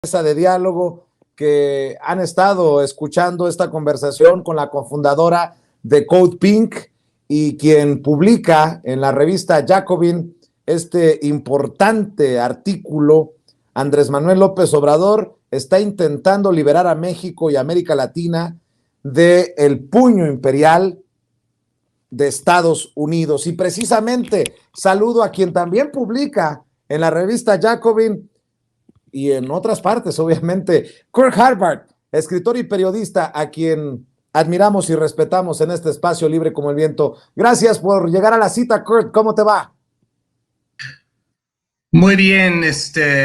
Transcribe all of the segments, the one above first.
mesa de diálogo que han estado escuchando esta conversación con la cofundadora de Code Pink y quien publica en la revista Jacobin este importante artículo. Andrés Manuel López Obrador está intentando liberar a México y América Latina del puño imperial de Estados Unidos. Y precisamente saludo a quien también publica en la revista Jacobin y en otras partes, obviamente, Kurt Harvard, escritor y periodista a quien admiramos y respetamos en este espacio libre como el viento. Gracias por llegar a la cita, Kurt. ¿Cómo te va? Muy bien,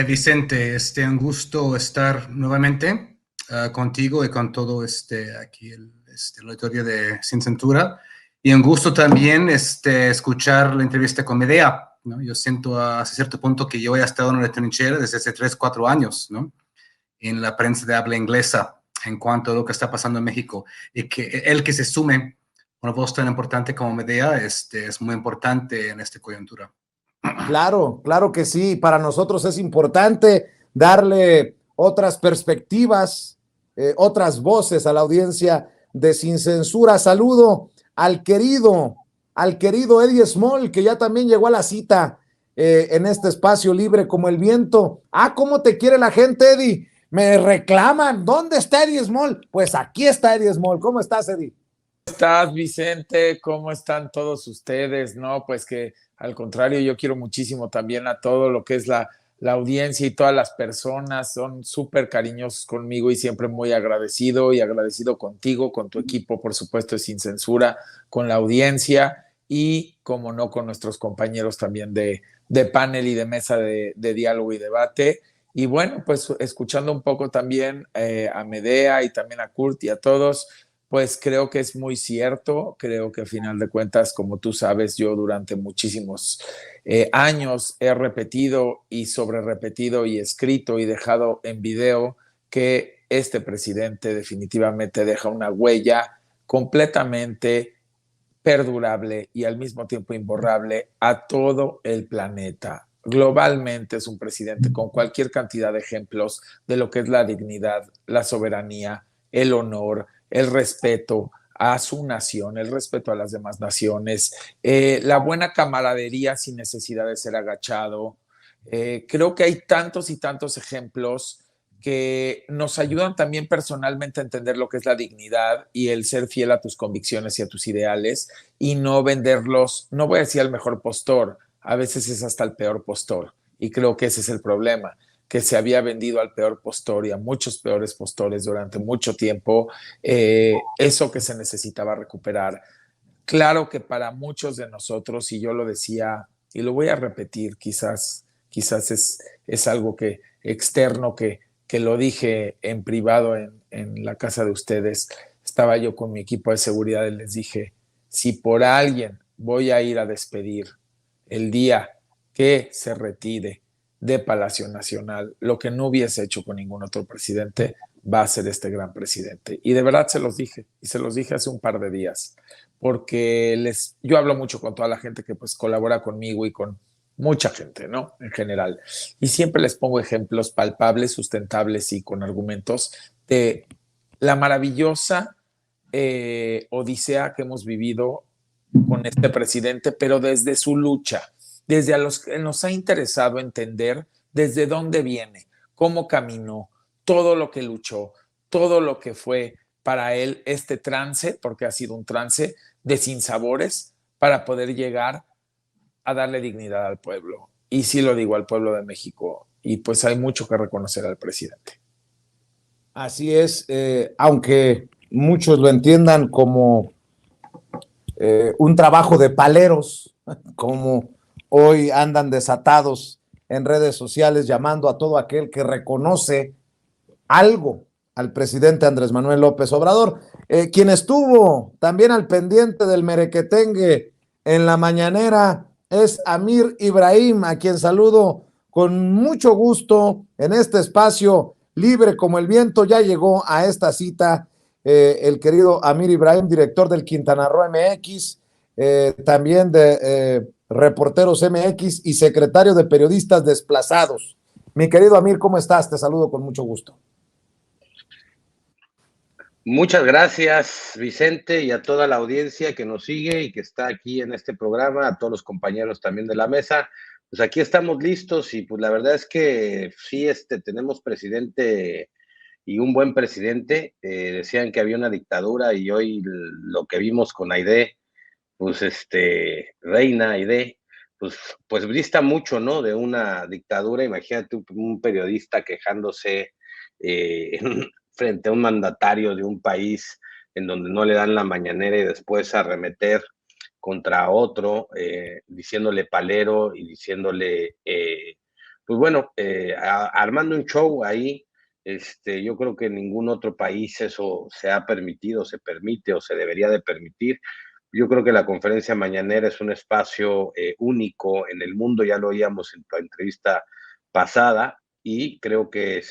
Vicente, un gusto estar nuevamente contigo y con todo aquí el auditorio de Sin Censura, y un gusto también escuchar la entrevista con Medea, ¿no? Yo siento hasta cierto punto que yo he estado en la trinchera desde hace 3, 4 años, ¿no? En la prensa de habla inglesa en cuanto a lo que está pasando en México, y que el que se sume una voz tan importante como Medea es muy importante en esta coyuntura. Claro, claro que sí. Para nosotros es importante darle otras perspectivas, otras voces a la audiencia de Sin Censura. Saludo al querido Eddie Small, que ya también llegó a la cita en este espacio libre como el viento. Ah, ¿cómo te quiere la gente, Eddie? Me reclaman, ¿dónde está Eddie Small? Pues aquí está Eddie Small. ¿Cómo estás, Eddie? ¿Cómo estás, Vicente? ¿Cómo están todos ustedes? No, pues que al contrario, yo quiero muchísimo también a todo lo que es la audiencia y todas las personas. Son súper cariñosos conmigo y siempre muy agradecido contigo, con tu equipo, por supuesto, de Sin Censura, con la audiencia y, como no, con nuestros compañeros también de panel y de mesa de diálogo y debate. Y bueno, pues escuchando un poco también a Medea y también a Kurt y a todos, pues creo que es muy cierto. Creo que a final de cuentas, como tú sabes, yo durante muchísimos años he repetido y sobre repetido y escrito y dejado en video que este presidente definitivamente deja una huella completamente perdurable y al mismo tiempo imborrable a todo el planeta. Globalmente es un presidente con cualquier cantidad de ejemplos de lo que es la dignidad, la soberanía, el honor, el respeto a su nación, el respeto a las demás naciones, la buena camaradería sin necesidad de ser agachado. Creo que hay tantos y tantos ejemplos que nos ayudan también personalmente a entender lo que es la dignidad y el ser fiel a tus convicciones y a tus ideales y no venderlos, no voy a decir al mejor postor, a veces es hasta el peor postor, y creo que ese es el problema, que se había vendido al peor postor y a muchos peores postores durante mucho tiempo, eso que se necesitaba recuperar. Claro que para muchos de nosotros, y yo lo decía y lo voy a repetir, quizás es algo que externo que lo dije en privado en la casa de ustedes. Estaba yo con mi equipo de seguridad y les dije, si por alguien voy a ir a despedir el día que se retire de Palacio Nacional, lo que no hubiese hecho con ningún otro presidente, va a ser este gran presidente. Y de verdad se los dije, y se los dije hace un par de días, porque yo hablo mucho con toda la gente que pues colabora conmigo y con mucha gente, ¿no? En general. Y siempre les pongo ejemplos palpables, sustentables y con argumentos de la maravillosa odisea que hemos vivido con este presidente, pero desde su lucha, desde a los que nos ha interesado entender desde dónde viene, cómo caminó, todo lo que luchó, todo lo que fue para él este trance, porque ha sido un trance de sinsabores, para poder llegar a darle dignidad al pueblo. Y sí lo digo, al pueblo de México. Y pues hay mucho que reconocer al presidente. Así es, aunque muchos lo entiendan como un trabajo de paleros, como hoy andan desatados en redes sociales llamando a todo aquel que reconoce algo al presidente Andrés Manuel López Obrador, quien estuvo también al pendiente del merequetengue en la mañanera es Amir Ibrahim, a quien saludo con mucho gusto en este espacio libre como el viento. Ya llegó a esta cita el querido Amir Ibrahim, director del Quintana Roo MX, también de Reporteros MX y secretario de Periodistas Desplazados. Mi querido Amir, ¿cómo estás? Te saludo con mucho gusto. Muchas gracias, Vicente, y a toda la audiencia que nos sigue y que está aquí en este programa, a todos los compañeros también de la mesa. Pues aquí estamos listos y pues la verdad es que sí, tenemos presidente y un buen presidente. Decían que había una dictadura y hoy lo que vimos con Aidé, pues Reina Aidé, pues dista mucho, ¿no? De una dictadura. Imagínate un periodista quejándose frente a un mandatario de un país en donde no le dan la mañanera y después arremeter contra otro, diciéndole palero y diciéndole, pues bueno, armando un show ahí. Yo creo que en ningún otro país eso se ha permitido, se permite o se debería de permitir. Yo creo que la conferencia mañanera es un espacio único en el mundo, ya lo oíamos en tu entrevista pasada, y creo que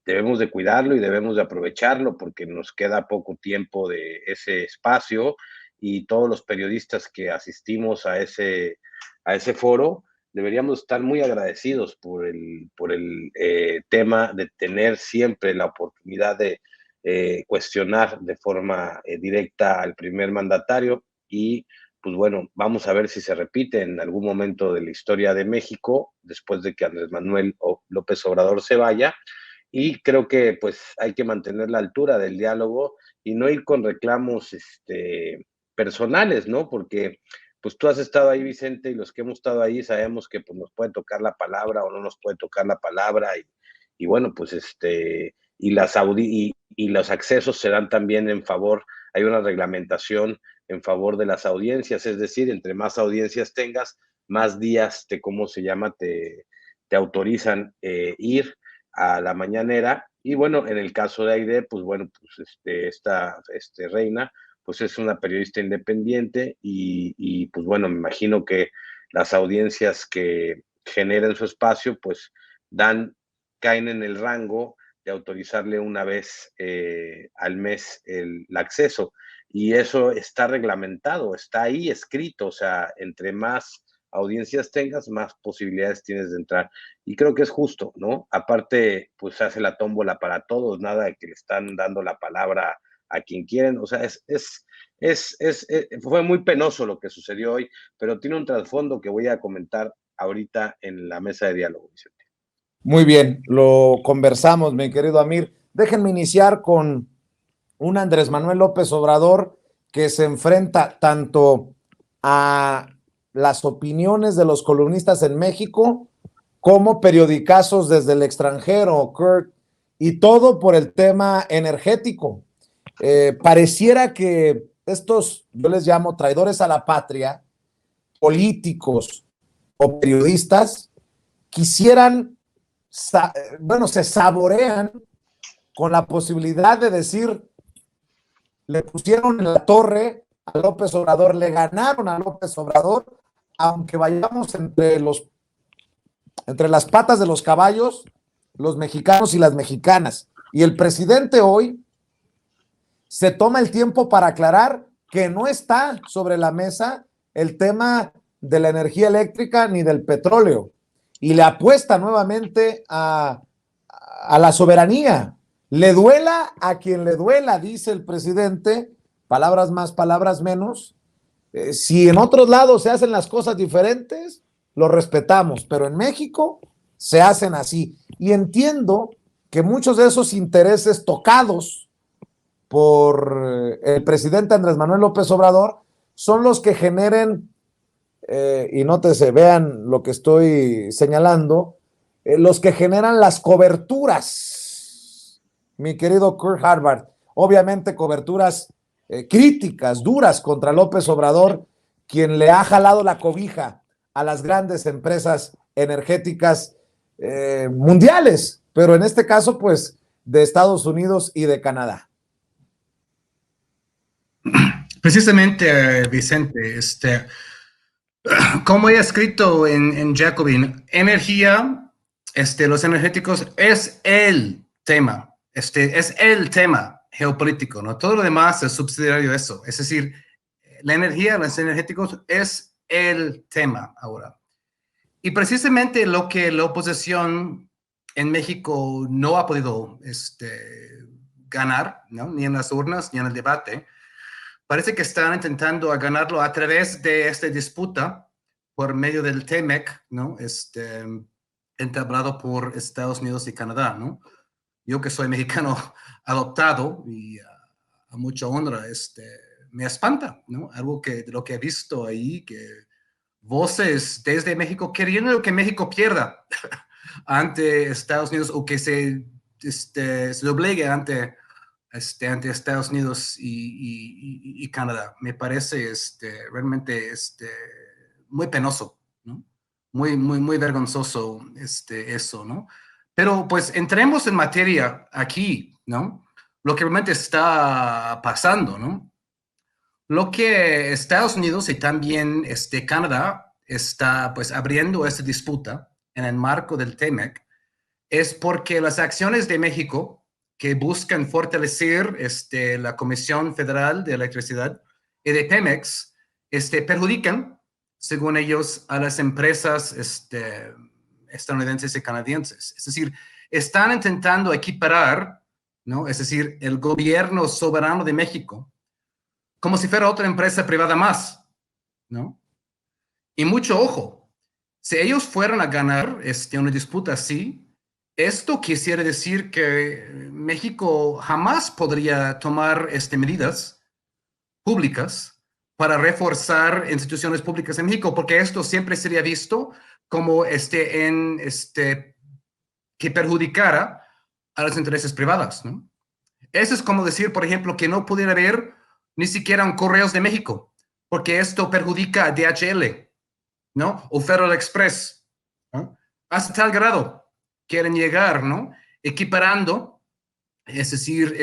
debemos de cuidarlo y debemos de aprovecharlo porque nos queda poco tiempo de ese espacio, y todos los periodistas que asistimos a ese foro deberíamos estar muy agradecidos por el tema de tener siempre la oportunidad de cuestionar de forma directa al primer mandatario. Y pues bueno, vamos a ver si se repite en algún momento de la historia de México después de que Andrés Manuel López Obrador se vaya. Y creo que pues hay que mantener la altura del diálogo y no ir con reclamos personales, ¿no? Porque pues tú has estado ahí, Vicente, y los que hemos estado ahí sabemos que pues nos puede tocar la palabra o no nos puede tocar la palabra, y bueno, pues y los accesos se dan también en favor, hay una reglamentación en favor de las audiencias, es decir, entre más audiencias tengas, más días ¿cómo se llama? Te autorizan ir a la mañanera. Y bueno, en el caso de Aide, pues bueno, pues esta Reina, pues es una periodista independiente y pues bueno, me imagino que las audiencias que generen su espacio, pues caen en el rango de autorizarle una vez al mes el acceso. Y eso está reglamentado, está ahí escrito, o sea, entre más audiencias tengas, más posibilidades tienes de entrar. Y creo que es justo, ¿no? Aparte, pues se hace la tómbola para todos, nada de que le están dando la palabra a quien quieren. O sea, fue muy penoso lo que sucedió hoy, pero tiene un trasfondo que voy a comentar ahorita en la mesa de diálogo, Vicente. Muy bien, lo conversamos, mi querido Amir. Déjenme iniciar con un Andrés Manuel López Obrador que se enfrenta tanto a las opiniones de los columnistas en México como periodicazos desde el extranjero, Kurt, y todo por el tema energético. Pareciera que estos, yo les llamo traidores a la patria, políticos o periodistas, quisieran, bueno, se saborean con la posibilidad de decir, le pusieron en la torre a López Obrador, le ganaron a López Obrador, aunque vayamos entre las patas de los caballos, los mexicanos y las mexicanas. Y el presidente hoy se toma el tiempo para aclarar que no está sobre la mesa el tema de la energía eléctrica ni del petróleo, y le apuesta nuevamente a la soberanía. Le duela a quien le duela, dice el presidente, palabras más, palabras menos. Si en otros lados se hacen las cosas diferentes, lo respetamos, pero en México se hacen así. Y entiendo que muchos de esos intereses tocados por el presidente Andrés Manuel López Obrador son los que generen, y nótese, vean lo que estoy señalando, los que generan las coberturas, mi querido Kurt Harvard, obviamente coberturas críticas, duras contra López Obrador, quien le ha jalado la cobija a las grandes empresas energéticas mundiales, pero en este caso, pues, de Estados Unidos y de Canadá. Precisamente, Vicente, como he escrito en Jacobin, energía, los energéticos es el tema, es el tema geopolítico, ¿no? Todo lo demás es subsidiario de eso. Es decir, la energía, los energéticos es el tema ahora. Y precisamente lo que la oposición en México no ha podido ganar, ¿no? Ni en las urnas ni en el debate, parece que están intentando ganarlo a través de esta disputa por medio del TMEC, ¿no? Entablado por Estados Unidos y Canadá, ¿no? Yo que soy mexicano adoptado y a mucha honra, me espanta, ¿no? Algo que de lo que he visto ahí, que voces desde México queriendo que México pierda ante Estados Unidos o que se doblegue ante Estados Unidos y Canadá. Me parece realmente muy penoso, ¿no? Muy vergonzoso eso, ¿no? Pero pues entremos en materia aquí, ¿no? Lo que realmente está pasando, ¿no? Lo que Estados Unidos y también Canadá está pues abriendo esta disputa en el marco del TMEC es porque las acciones de México que buscan fortalecer la Comisión Federal de Electricidad y de Pemex perjudican, según ellos, a las empresas estadounidenses y canadienses. Es decir, están intentando equiparar, ¿no? Es decir, el gobierno soberano de México como si fuera otra empresa privada más, ¿no? Y mucho ojo, si ellos fueran a ganar una disputa así, esto quisiera decir que México jamás podría tomar medidas públicas para reforzar instituciones públicas en México, porque esto siempre sería visto como que perjudicara a los intereses privados, ¿no? Eso es como decir, por ejemplo, que no pudiera haber ni siquiera un Correos de México, porque esto perjudica a DHL, ¿no? O Federal Express, ¿no? Hasta tal grado quieren llegar, ¿no? Equiparando, es decir,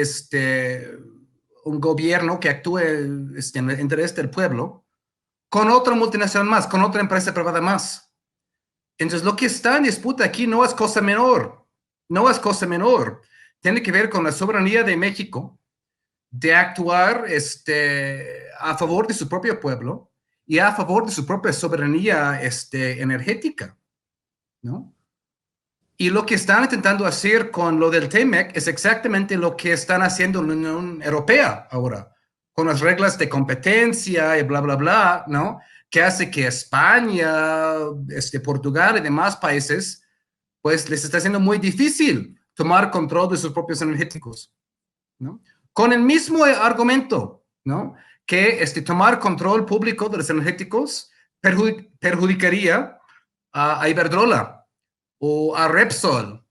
un gobierno que actúe en el interés del pueblo con otra multinacional más, con otra empresa privada más. Entonces, lo que está en disputa aquí no es cosa menor, no es cosa menor. Tiene que ver con la soberanía de México de actuar a favor de su propio pueblo y a favor de su propia soberanía energética, ¿no? Y lo que están intentando hacer con lo del TMEC es exactamente lo que están haciendo en la Unión Europea ahora, con las reglas de competencia y bla, bla, bla, ¿no? Que hace que España, Portugal y demás países, pues les está haciendo muy difícil tomar control de sus propios energéticos, ¿no? Con el mismo argumento, ¿no? Que tomar control público de los energéticos perjudicaría a Iberdrola o a Repsol,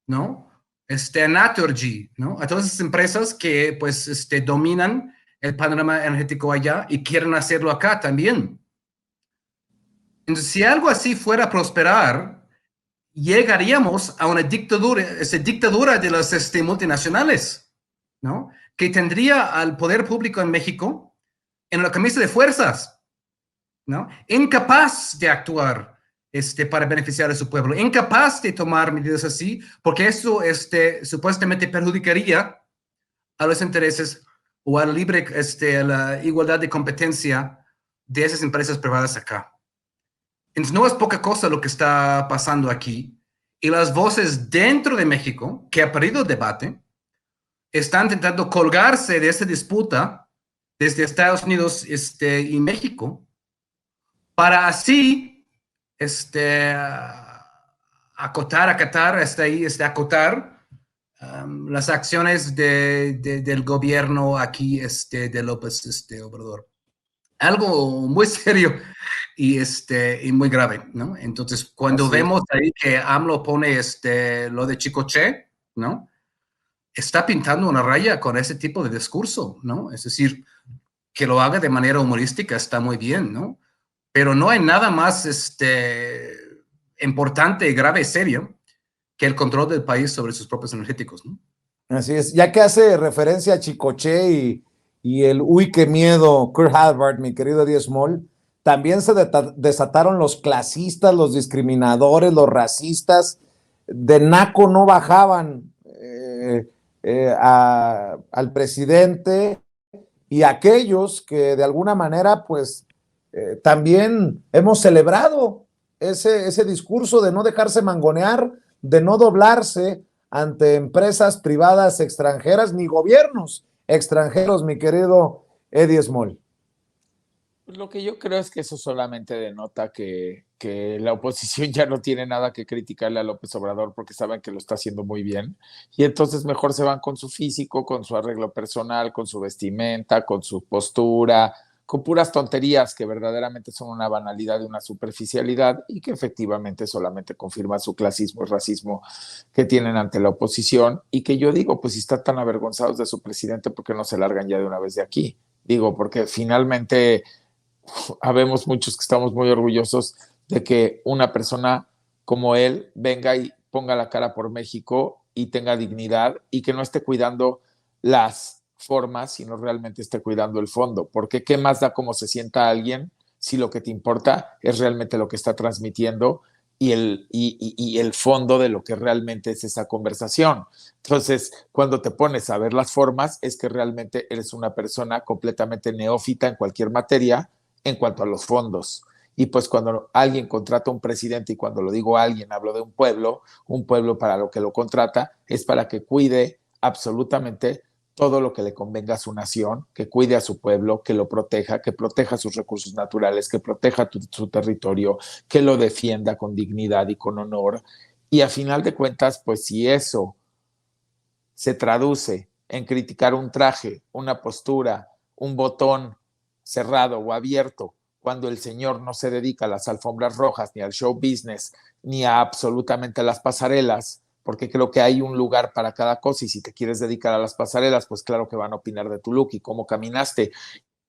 ¿no? A Naturgy, ¿no? A todas esas empresas que, pues, dominan el panorama energético allá y quieren hacerlo acá también. Entonces, si algo así fuera a prosperar, llegaríamos a una dictadura de las multinacionales, ¿no? Que tendría al poder público en México en la camisa de fuerzas, ¿no? Incapaz de actuar para beneficiar a su pueblo, incapaz de tomar medidas así, porque eso supuestamente perjudicaría a los intereses o a la igualdad de competencia de esas empresas privadas acá. Entonces, no es poca cosa lo que está pasando aquí. Y las voces dentro de México, que ha perdido el debate, están intentando colgarse de esa disputa desde Estados Unidos y México para así acotar las acciones del gobierno aquí de López Obrador. Algo muy serio y muy grave, ¿no? Entonces, cuando vemos ahí que AMLO pone lo de Chicoche, ¿no? Está pintando una raya con ese tipo de discurso, ¿no? Es decir, que lo haga de manera humorística está muy bien, ¿no? Pero no hay nada más importante, grave y serio que el control del país sobre sus propios energéticos, ¿no? Así es, ya que hace referencia a Chicoche y el uy, qué miedo, Kurt Halbert, mi querido Eddie Small, también se desataron los clasistas, los discriminadores, los racistas, de naco no bajaban al presidente y aquellos que de alguna manera pues también hemos celebrado ese discurso de no dejarse mangonear, de no doblarse ante empresas privadas extranjeras ni gobiernos extranjeros, mi querido Eddie Small. Lo que yo creo es que eso solamente denota que la oposición ya no tiene nada que criticarle a López Obrador porque saben que lo está haciendo muy bien y entonces mejor se van con su físico, con su arreglo personal, con su vestimenta, con su postura, con puras tonterías que verdaderamente son una banalidad y una superficialidad y que efectivamente solamente confirma su clasismo y racismo que tienen ante la oposición y que yo digo, pues si están tan avergonzados de su presidente, ¿por qué no se largan ya de una vez de aquí? Digo, porque finalmente habemos muchos que estamos muy orgullosos de que una persona como él venga y ponga la cara por México y tenga dignidad y que no esté cuidando las formas, sino realmente esté cuidando el fondo. Porque ¿qué más da cómo se sienta alguien si lo que te importa es realmente lo que está transmitiendo y el fondo de lo que realmente es esa conversación? Entonces, cuando te pones a ver las formas, es que realmente eres una persona completamente neófita en cualquier materia en cuanto a los fondos. Y pues cuando alguien contrata a un presidente, y cuando lo digo alguien, hablo de un pueblo para lo que lo contrata es para que cuide absolutamente todo lo que le convenga a su nación, que cuide a su pueblo, que lo proteja, que proteja sus recursos naturales, que proteja su territorio, que lo defienda con dignidad y con honor. Y a final de cuentas, pues si eso se traduce en criticar un traje, una postura, un botón cerrado o abierto, cuando el señor no se dedica a las alfombras rojas, ni al show business, ni a absolutamente las pasarelas, porque creo que hay un lugar para cada cosa y si te quieres dedicar a las pasarelas, pues claro que van a opinar de tu look y cómo caminaste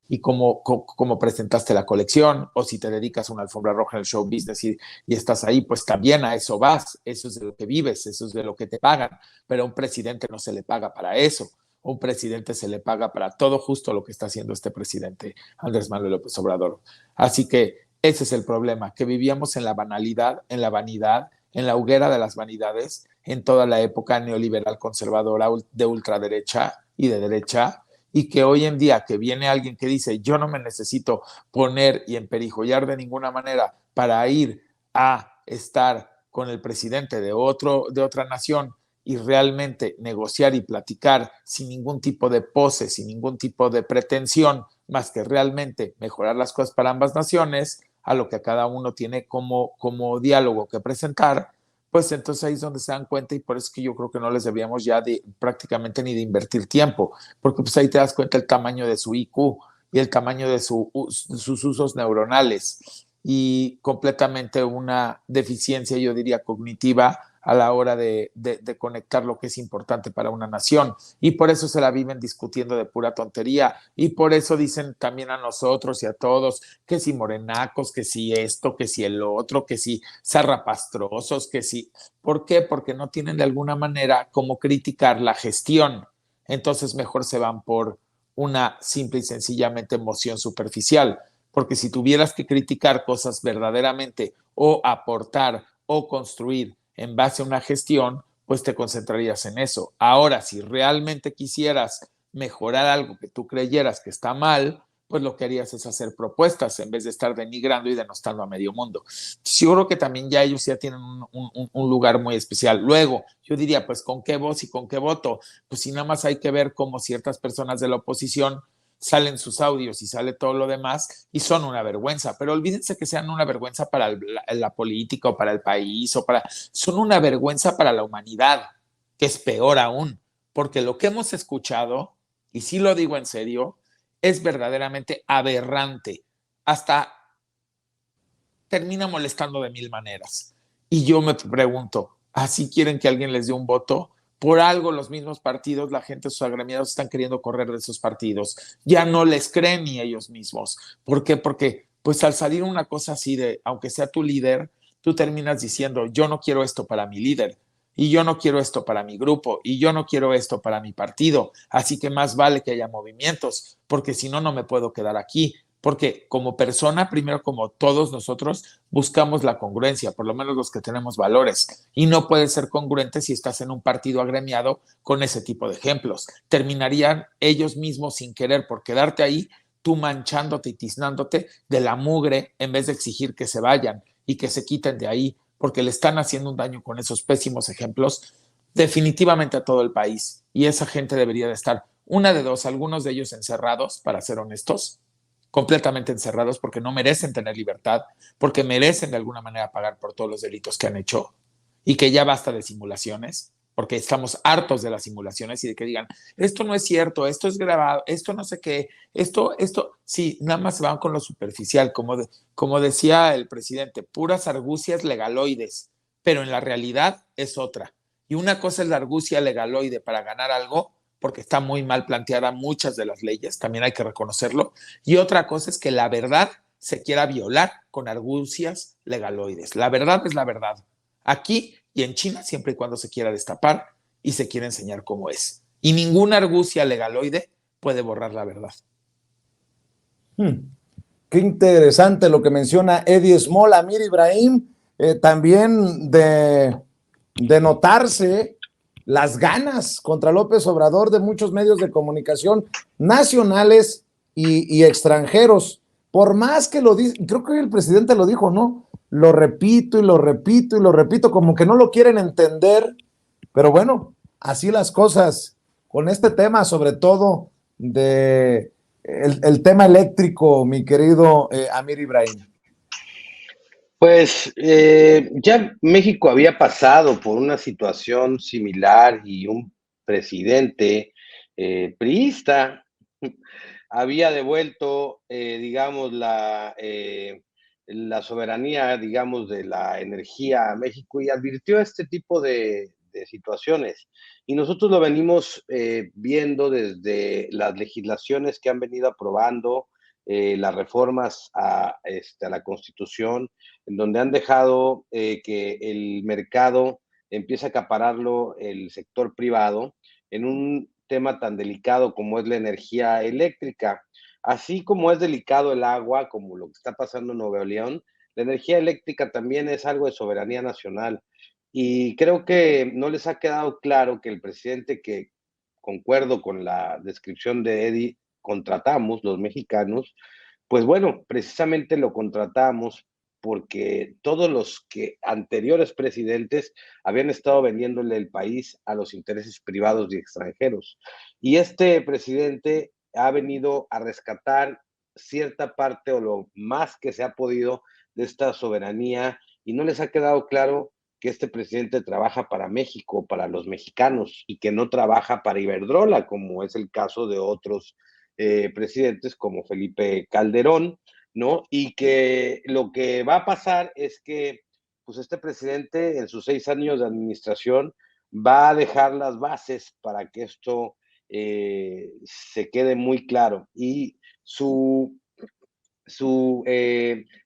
y cómo presentaste la colección, o si te dedicas a una alfombra roja en el show business y estás ahí, pues también a eso vas, eso es de lo que vives, eso es de lo que te pagan, pero a un presidente no se le paga para eso, a un presidente se le paga para todo justo lo que está haciendo este presidente, Andrés Manuel López Obrador. Así que ese es el problema, que vivíamos en la banalidad, en la vanidad, en la hoguera de las vanidades, en toda la época neoliberal conservadora de ultraderecha y de derecha, y que hoy en día que viene alguien que dice yo no me necesito poner y emperijollar de ninguna manera para ir a estar con el presidente de otra nación y realmente negociar y platicar sin ningún tipo de pose, sin ningún tipo de pretensión, más que realmente mejorar las cosas para ambas naciones, a lo que cada uno tiene como diálogo que presentar, pues entonces ahí es donde se dan cuenta y por eso es que yo creo que no les debíamos ya de prácticamente ni de invertir tiempo, porque pues ahí te das cuenta el tamaño de su IQ y el tamaño de sus usos neuronales y completamente una deficiencia, yo diría, cognitiva a la hora de conectar lo que es importante para una nación. Y por eso se la viven discutiendo de pura tontería. Y por eso dicen también a nosotros y a todos que si morenacos, que si esto, que si el otro, que si zarrapastrosos, que si... ¿Por qué? Porque no tienen de alguna manera cómo criticar la gestión. Entonces mejor se van por una simple y sencillamente emoción superficial. Porque si tuvieras que criticar cosas verdaderamente o aportar o construir en base a una gestión, pues te concentrarías en eso. Ahora, si realmente quisieras mejorar algo que tú creyeras que está mal, pues lo que harías es hacer propuestas en vez de estar denigrando y denostando a medio mundo. Yo creo que también ya ellos ya tienen un lugar muy especial. Luego, yo diría, pues con qué voz y con qué voto, pues si nada más hay que ver cómo ciertas personas de la oposición salen sus audios y sale todo lo demás y son una vergüenza, pero olvídense que sean una vergüenza para la política o para el país son una vergüenza para la humanidad, que es peor aún, porque lo que hemos escuchado, y sí lo digo en serio, es verdaderamente aberrante, hasta termina molestando de mil maneras. Y yo me pregunto, ¿así quieren que alguien les dé un voto? Por algo los mismos partidos, la gente, sus agremiados están queriendo correr de esos partidos. Ya no les creen ni ellos mismos. ¿Por qué? Porque pues al salir una cosa así de, aunque sea tu líder, tú terminas diciendo, yo no quiero esto para mi líder, y yo no quiero esto para mi grupo, y yo no quiero esto para mi partido. Así que más vale que haya movimientos, porque si no, no me puedo quedar aquí. Porque como persona, primero como todos nosotros, buscamos la congruencia, por lo menos los que tenemos valores. Y no puedes ser congruente si estás en un partido agremiado con ese tipo de ejemplos. Terminarían ellos mismos sin querer por quedarte ahí, tú manchándote y tiznándote de la mugre en vez de exigir que se vayan. y que se quiten de ahí, porque le están haciendo un daño con esos pésimos ejemplos definitivamente a todo el país. Y esa gente debería de estar, una de dos, algunos de ellos encerrados, para ser honestos, completamente encerrados porque no merecen tener libertad, porque merecen de alguna manera pagar por todos los delitos que han hecho y que ya basta de simulaciones, porque estamos hartos de las simulaciones y de que digan, esto no es cierto, esto es grabado, esto no sé qué, sí, nada más van con lo superficial, como decía el presidente, puras argucias legaloides, pero en la realidad es otra. Y una cosa es la argucia legaloide para ganar algo, porque está muy mal planteada muchas de las leyes, también hay que reconocerlo, y otra cosa es que la verdad se quiera violar con argucias legaloides. La verdad es la verdad. Aquí y en China, siempre y cuando se quiera destapar y se quiera enseñar cómo es. Y ninguna argucia legaloide puede borrar la verdad. Qué interesante lo que menciona Eddie Small. Amir Ibrahim, también de notarse las ganas contra López Obrador de muchos medios de comunicación nacionales y extranjeros. Por más que lo dice, creo que el presidente lo dijo, ¿no? Lo repito y lo repito y lo repito, como que no lo quieren entender, pero bueno, así las cosas con este tema, sobre todo de el tema eléctrico, mi querido Amir Ibrahim. Pues ya México había pasado por una situación similar y un presidente priista había devuelto, digamos, la soberanía, digamos, de la energía a México y advirtió este tipo de situaciones. Y nosotros lo venimos viendo desde las legislaciones que han venido aprobando, las reformas a la Constitución, en donde han dejado que el mercado empiece a acapararlo el sector privado en un tema tan delicado como es la energía eléctrica. Así como es delicado el agua, como lo que está pasando en Nuevo León, la energía eléctrica también es algo de soberanía nacional. Y creo que no les ha quedado claro que el presidente, que concuerdo con la descripción de Eddie, contratamos los mexicanos, pues bueno, precisamente lo contratamos porque todos los que anteriores presidentes habían estado vendiéndole el país a los intereses privados y extranjeros. Y este presidente ha venido a rescatar cierta parte o lo más que se ha podido de esta soberanía y no les ha quedado claro que este presidente trabaja para México, para los mexicanos y que no trabaja para Iberdrola, como es el caso de otros presidentes como Felipe Calderón, ¿no? Y que lo que va a pasar es que pues este presidente en sus 6 años de administración va a dejar las bases para que esto se quede muy claro. Y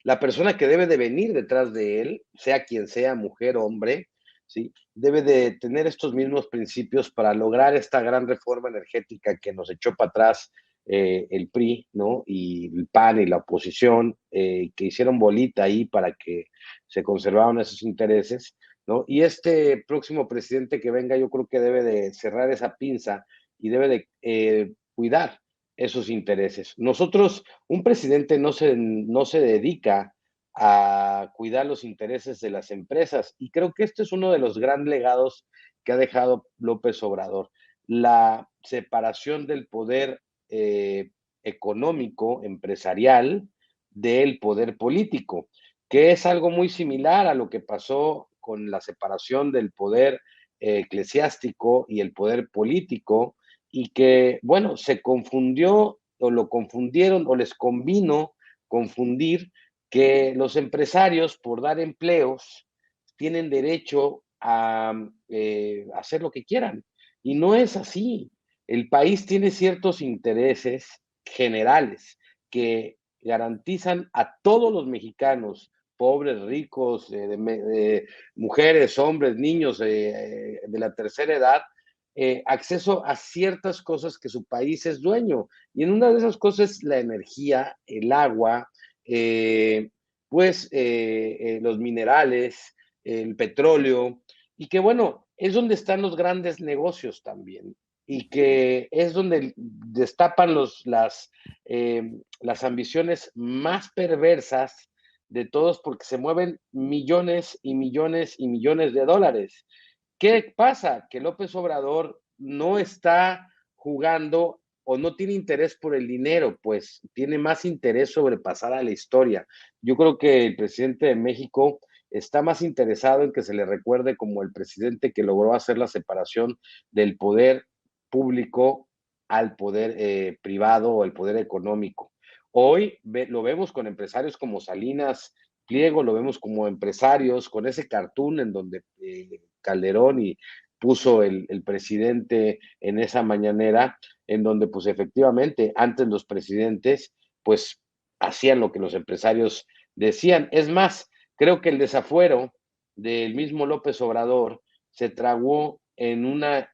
la persona que debe de venir detrás de él, sea quien sea, mujer o hombre, ¿sí? Debe de tener estos mismos principios para lograr esta gran reforma energética que nos echó para atrás el PRI, ¿no? Y el PAN y la oposición, que hicieron bolita ahí para que se conservaran esos intereses, ¿no? Y este próximo presidente que venga, yo creo que debe de cerrar esa pinza y debe de cuidar esos intereses. Nosotros, un presidente no se dedica a cuidar los intereses de las empresas y creo que este es uno de los grandes legados que ha dejado López Obrador, la separación del poder económico, empresarial, del poder político, que es algo muy similar a lo que pasó con la separación del poder eclesiástico y el poder político, y que, bueno, se confundió o lo confundieron o les convino confundir que los empresarios, por dar empleos, tienen derecho a hacer lo que quieran. Y no es así. El país tiene ciertos intereses generales que garantizan a todos los mexicanos, pobres, ricos, mujeres, hombres, niños de la tercera edad, acceso a ciertas cosas que su país es dueño. Y en una de esas cosas es la energía, el agua, los minerales, el petróleo, y que bueno, es donde están los grandes negocios también, y que es donde destapan las ambiciones más perversas de todos porque se mueven millones y millones y millones de dólares. ¿Qué pasa? Que López Obrador no está jugando o no tiene interés por el dinero, pues tiene más interés sobre pasar a la historia. Yo creo que el presidente de México está más interesado en que se le recuerde como el presidente que logró hacer la separación del poder público al poder privado o el poder económico. Hoy lo vemos con empresarios como Salinas Pliego, lo vemos como empresarios, con ese cartoon en donde Calderón y puso el presidente en esa mañanera, en donde pues efectivamente antes los presidentes pues hacían lo que los empresarios decían. Es más, creo que el desafuero del mismo López Obrador se tragó en una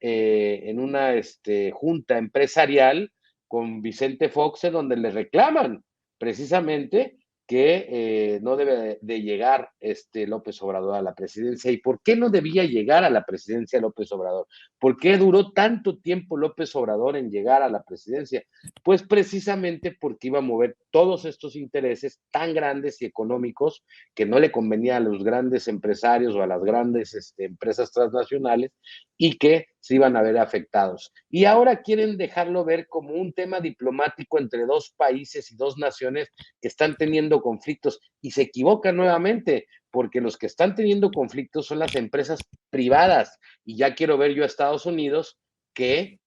junta empresarial con Vicente Fox, en donde le reclaman precisamente que no debe de llegar López Obrador a la presidencia. ¿Y por qué no debía llegar a la presidencia López Obrador? ¿Por qué duró tanto tiempo López Obrador en llegar a la presidencia? Pues precisamente porque iba a mover todos estos intereses tan grandes y económicos que no le convenía a los grandes empresarios o a las grandes empresas transnacionales y que se iban a ver afectados. Y ahora quieren dejarlo ver como un tema diplomático entre dos países y dos naciones que están teniendo conflictos, y se equivocan nuevamente, porque los que están teniendo conflictos son las empresas privadas, y ya quiero ver yo a Estados Unidos que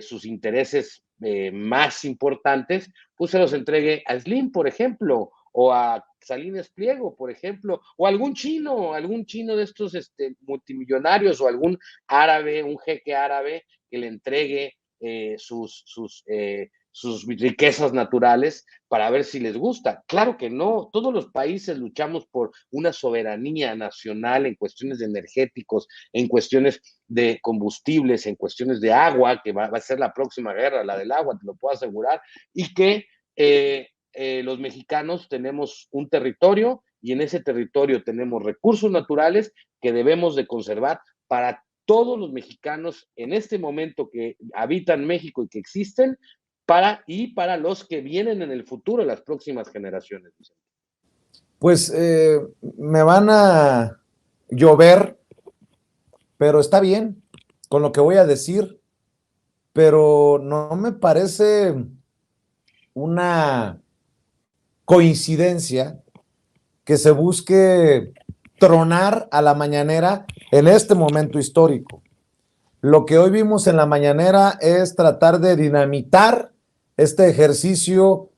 sus intereses más importantes, pues se los entregue a Slim, por ejemplo, o a Salinas Pliego, por ejemplo, o algún chino de estos multimillonarios, o algún árabe, un jeque árabe que le entregue sus riquezas naturales para ver si les gusta. Claro que no, todos los países luchamos por una soberanía nacional en cuestiones de energéticos, en cuestiones de combustibles, en cuestiones de agua, que va a ser la próxima guerra, la del agua, te lo puedo asegurar, y que los mexicanos tenemos un territorio, y en ese territorio tenemos recursos naturales que debemos de conservar para todos los mexicanos en este momento que habitan México y que existen, para los que vienen en el futuro, las próximas generaciones. Pues me van a llover, pero está bien con lo que voy a decir, pero no me parece una coincidencia que se busque tronar a la mañanera en este momento histórico. Lo que hoy vimos en la mañanera es tratar de dinamitar este ejercicio,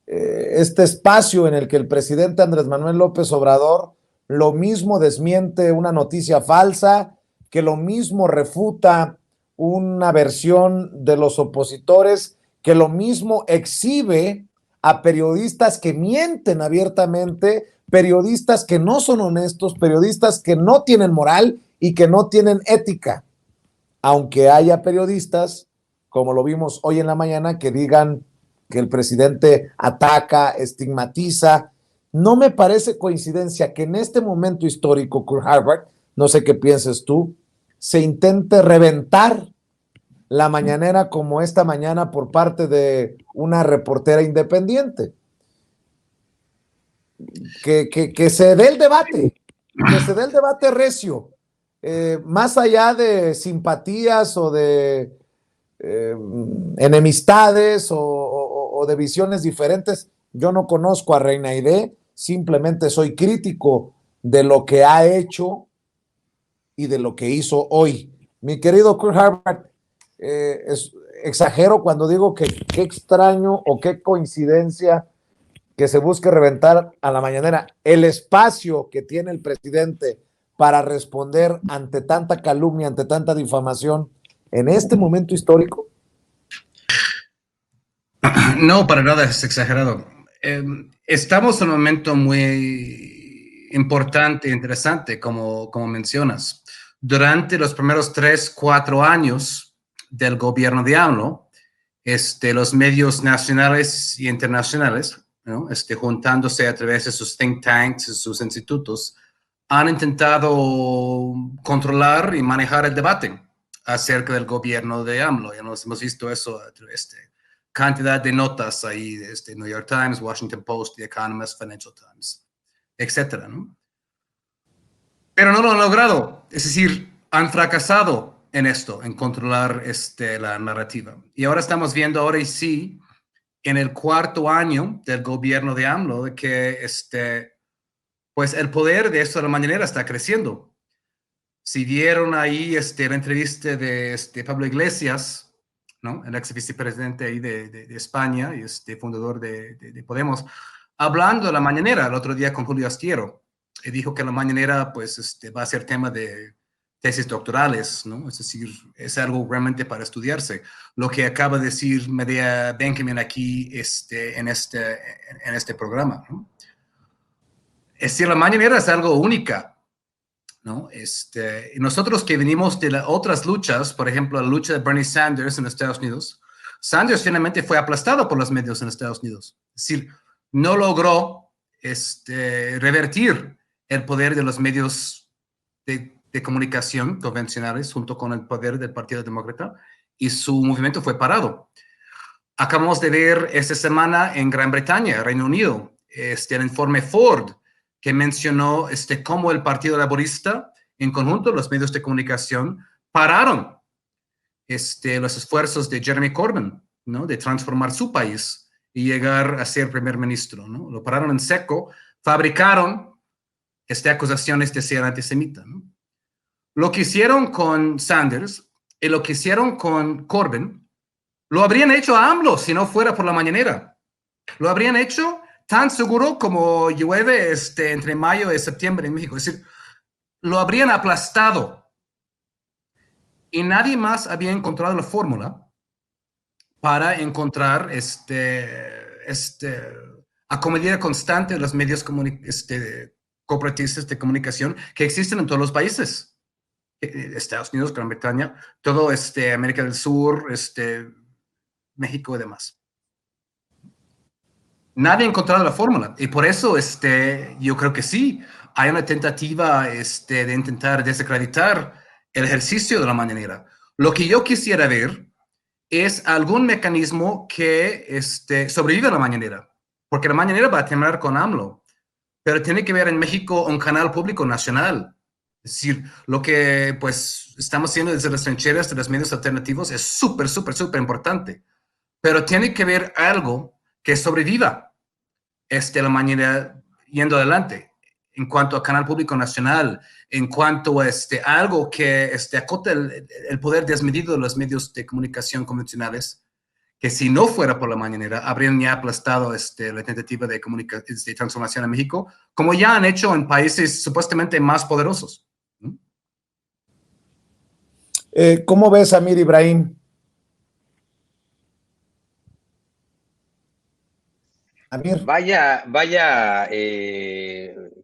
este espacio en el que el presidente Andrés Manuel López Obrador lo mismo desmiente una noticia falsa, que lo mismo refuta una versión de los opositores, que lo mismo exhibe a periodistas que mienten abiertamente, periodistas que no son honestos, periodistas que no tienen moral y que no tienen ética. Aunque haya periodistas, como lo vimos hoy en la mañana, que digan que el presidente ataca, estigmatiza. No me parece coincidencia que en este momento histórico, Kurt Harvard, no sé qué pienses tú, se intente reventar la mañanera como esta mañana por parte de una reportera independiente. Que se dé el debate, que se dé el debate recio, más allá de simpatías o de enemistades o de visiones diferentes. Yo no conozco a Reina Aide, simplemente soy crítico de lo que ha hecho y de lo que hizo hoy. Mi querido Kurt Harvard, exagero cuando digo que qué extraño o qué coincidencia que se busque reventar a la mañanera el espacio que tiene el presidente para responder ante tanta calumnia, ante tanta difamación en este momento histórico. No, para nada es exagerado. Estamos en un momento muy importante e interesante, como mencionas. Durante los primeros 3-4 años del gobierno de AMLO, los medios nacionales y internacionales, ¿no? Juntándose a través de sus think tanks, sus institutos, han intentado controlar y manejar el debate acerca del gobierno de AMLO. Ya nos hemos visto eso a través de cantidad de notas ahí, New York Times, Washington Post, The Economist, Financial Times. etcétera, ¿no? Pero no lo han logrado, es decir, han fracasado en esto, en controlar la narrativa. Y ahora estamos viendo, ahora y sí, en el cuarto año del gobierno de AMLO, de que pues el poder de esto de la mañanera está creciendo. Si vieron ahí la entrevista de Pablo Iglesias, ¿no? El ex vicepresidente ahí de España y fundador de Podemos, hablando de la mañanera el otro día con Julio Astillero, y dijo que la mañanera pues va a ser tema de tesis doctorales, ¿no? Es decir, es algo realmente para estudiarse. Lo que acaba de decir Medea Benjamin aquí en este programa, ¿no? Es decir, la mañanera es algo única, ¿no? Nosotros que venimos de otras luchas, por ejemplo, la lucha de Bernie Sanders en Estados Unidos, Sanders finalmente fue aplastado por los medios en Estados Unidos. Es decir, no logró revertir el poder de los medios de comunicación convencionales junto con el poder del Partido Demócrata y su movimiento fue parado. Acabamos de ver esta semana en Gran Bretaña, Reino Unido, el informe Ford, que mencionó cómo el Partido Laborista, en conjunto los medios de comunicación, pararon los esfuerzos de Jeremy Corbyn, ¿no? De transformar su país y llegar a ser primer ministro, ¿no? Lo pararon en seco, fabricaron acusaciones de ser antisemita, ¿no? Lo que hicieron con Sanders y lo que hicieron con Corbyn, lo habrían hecho a AMLO si no fuera por la mañanera. Lo habrían hecho tan seguro como llueve entre mayo y septiembre en México. Es decir, lo habrían aplastado. Y nadie más había encontrado la fórmula para encontrar acometida constante de los medios cooperatistas de comunicación que existen en todos los países. Estados Unidos, Gran Bretaña, todo América del Sur, México y demás. Nadie ha encontrado la fórmula y por eso yo creo que sí, hay una tentativa de intentar desacreditar el ejercicio de la mañanera. Lo que yo quisiera ver es algún mecanismo que sobreviva a la mañanera, porque la mañanera va a terminar con AMLO, pero tiene que haber en México un canal público nacional. Es decir, lo que pues estamos haciendo desde las trincheras de los medios alternativos es súper, súper, súper importante, pero tiene que haber algo que sobreviva la mañana yendo adelante en cuanto a canal público nacional, en cuanto a algo que acote el poder desmedido de los medios de comunicación convencionales, que si no fuera por la mañanera, habrían ya aplastado la tentativa de transformación en México, como ya han hecho en países supuestamente más poderosos. ¿No? ¿Cómo ves, Amir Ibrahim? Amir. Vaya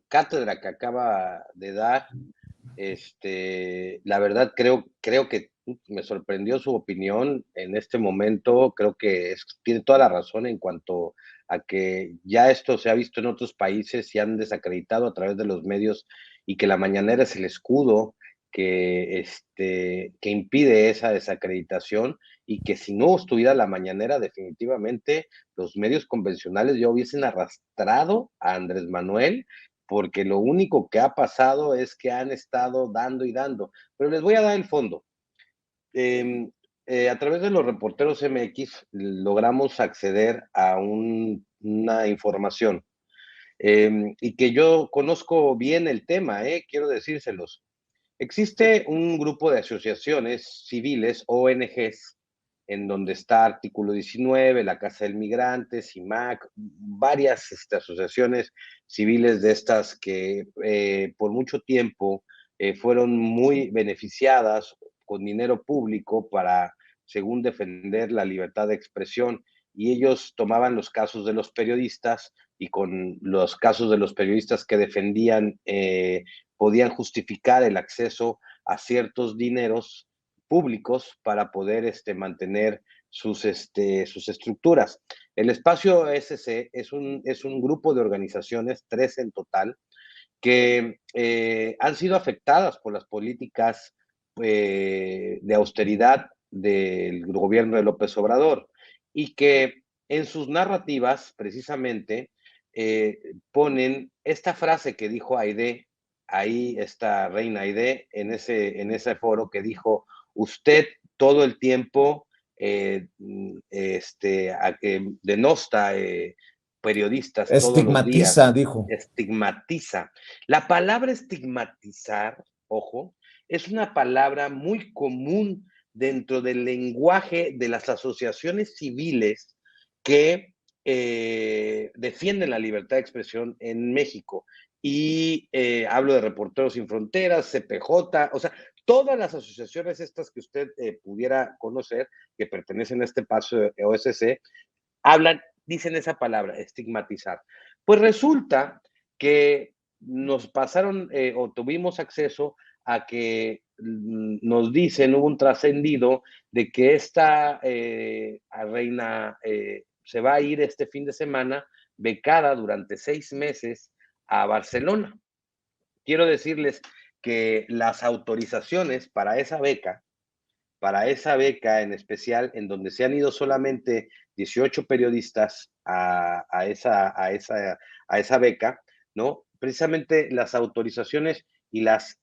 cátedra que acaba de dar. La verdad creo que me sorprendió su opinión en este momento. Creo que tiene toda la razón en cuanto a que ya esto se ha visto en otros países y han desacreditado a través de los medios y que la mañanera es el escudo que impide esa desacreditación y que si no estuviera la mañanera definitivamente los medios convencionales ya hubiesen arrastrado a Andrés Manuel, porque lo único que ha pasado es que han estado dando y dando. Pero les voy a dar el fondo. A través de los reporteros MX logramos acceder a una información y que yo conozco bien el tema, quiero decírselos. Existe un grupo de asociaciones civiles, ONGs, en donde está Artículo 19, la Casa del Migrante, CIMAC, varias asociaciones civiles de estas que por mucho tiempo fueron muy beneficiadas con dinero público para, según defender la libertad de expresión, y ellos tomaban los casos de los periodistas y con los casos de los periodistas que defendían podían justificar el acceso a ciertos dineros públicos para poder mantener sus estructuras. El espacio SC es un grupo de organizaciones, 3 en total, que han sido afectadas por las políticas de austeridad del gobierno de López Obrador y que en sus narrativas, precisamente, ponen esta frase que dijo Aide, ahí está Reina Aide, en ese foro que dijo, usted todo el tiempo denosta periodistas todos los días, Estigmatiza, dijo. estigmatiza. La palabra estigmatizar, ojo, es una palabra muy común dentro del lenguaje de las asociaciones civiles que defienden la libertad de expresión en México. Y hablo de Reporteros Sin Fronteras, CPJ, o sea, todas las asociaciones estas que usted pudiera conocer, que pertenecen a este paso de OSC, dicen esa palabra, estigmatizar. Pues resulta que nos pasaron o tuvimos acceso a que nos dicen, hubo un trascendido de que esta reina se va a ir este fin de semana becada durante 6 meses a Barcelona. Quiero decirles que las autorizaciones para esa beca en especial, en donde se han ido solamente 18 periodistas a esa beca, ¿no? Precisamente las autorizaciones y las